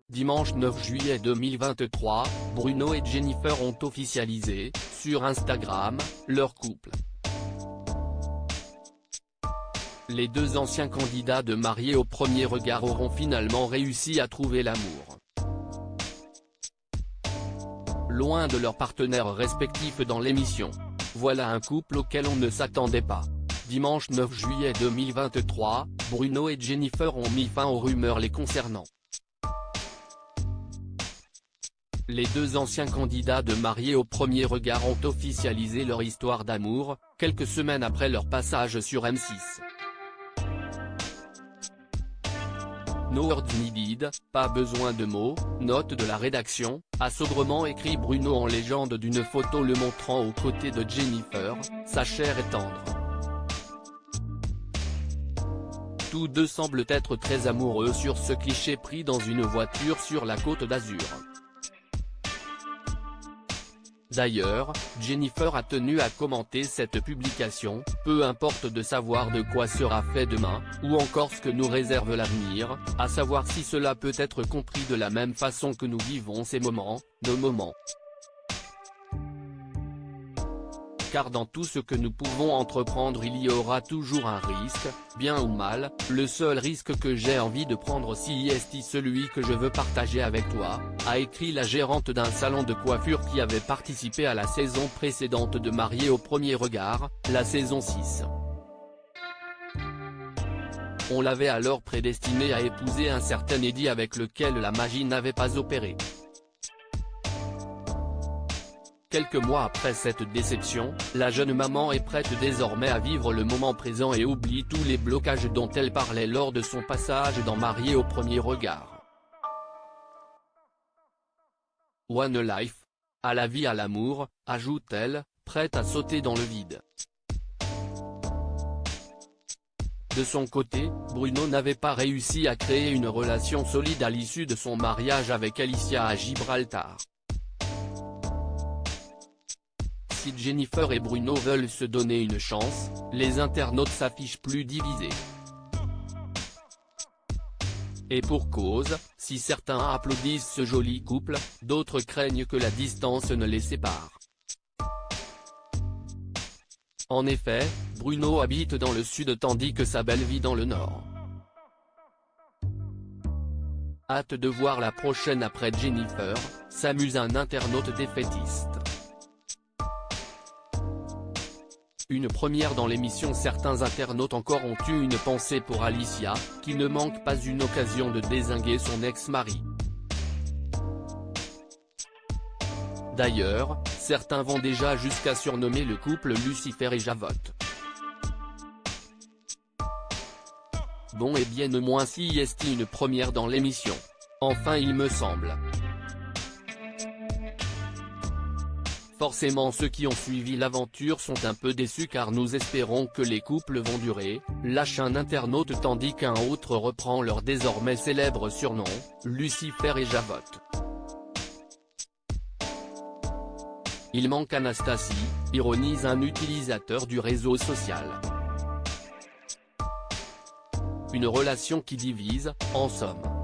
Dimanche 9 juillet 2023, Bruno et Jennifer ont officialisé, sur Instagram, leur couple. Les deux anciens candidats de Mariés au premier regard auront finalement réussi à trouver l'amour. Loin de leurs partenaires respectifs dans l'émission. Voilà un couple auquel on ne s'attendait pas. Dimanche 9 juillet 2023, Bruno et Jennifer ont mis fin aux rumeurs les concernant. Les deux anciens candidats de Mariés au premier regard ont officialisé leur histoire d'amour, quelques semaines après leur passage sur M6. No words needed, pas besoin de mots, note de la rédaction, a sobrement écrit Bruno en légende d'une photo le montrant aux côtés de Jennifer, sa chair est tendre. Tous deux semblent être très amoureux sur ce cliché pris dans une voiture sur la Côte d'Azur. D'ailleurs, Jennifer a tenu à commenter cette publication, peu importe de savoir de quoi sera fait demain, ou encore ce que nous réserve l'avenir, à savoir si cela peut être compris de la même façon que nous vivons ces moments, nos moments. Car dans tout ce que nous pouvons entreprendre il y aura toujours un risque, bien ou mal, le seul risque que j'ai envie de prendre c'est celui que je veux partager avec toi, a écrit la gérante d'un salon de coiffure qui avait participé à la saison précédente de Mariés au premier regard, la saison 6. On l'avait alors prédestiné à épouser un certain Eddie avec lequel la magie n'avait pas opéré. Quelques mois après cette déception, la jeune maman est prête désormais à vivre le moment présent et oublie tous les blocages dont elle parlait lors de son passage dans Mariés au premier regard. One life. À la vie à l'amour, ajoute-t-elle, prête à sauter dans le vide. De son côté, Bruno n'avait pas réussi à créer une relation solide à l'issue de son mariage avec Alicia à Gibraltar. Si Jennifer et Bruno veulent se donner une chance, les internautes s'affichent plus divisés. Et pour cause, si certains applaudissent ce joli couple, d'autres craignent que la distance ne les sépare. En effet, Bruno habite dans le sud tandis que sa belle vit dans le nord. Hâte de voir la prochaine après Jennifer, s'amuse un internaute défaitiste. Une première dans l'émission. Certains internautes encore ont eu une pensée pour Alicia, qui ne manque pas une occasion de dézinguer son ex-mari. D'ailleurs, certains vont déjà jusqu'à surnommer le couple Lucifer et Javotte. Bon et bien au moins si est une première dans l'émission. Enfin il me semble. Forcément ceux qui ont suivi l'aventure sont un peu déçus car nous espérons que les couples vont durer, lâche un internaute tandis qu'un autre reprend leur désormais célèbre surnom, Lucifer et Javotte. Il manque Anastasie, ironise un utilisateur du réseau social. Une relation qui divise, en somme.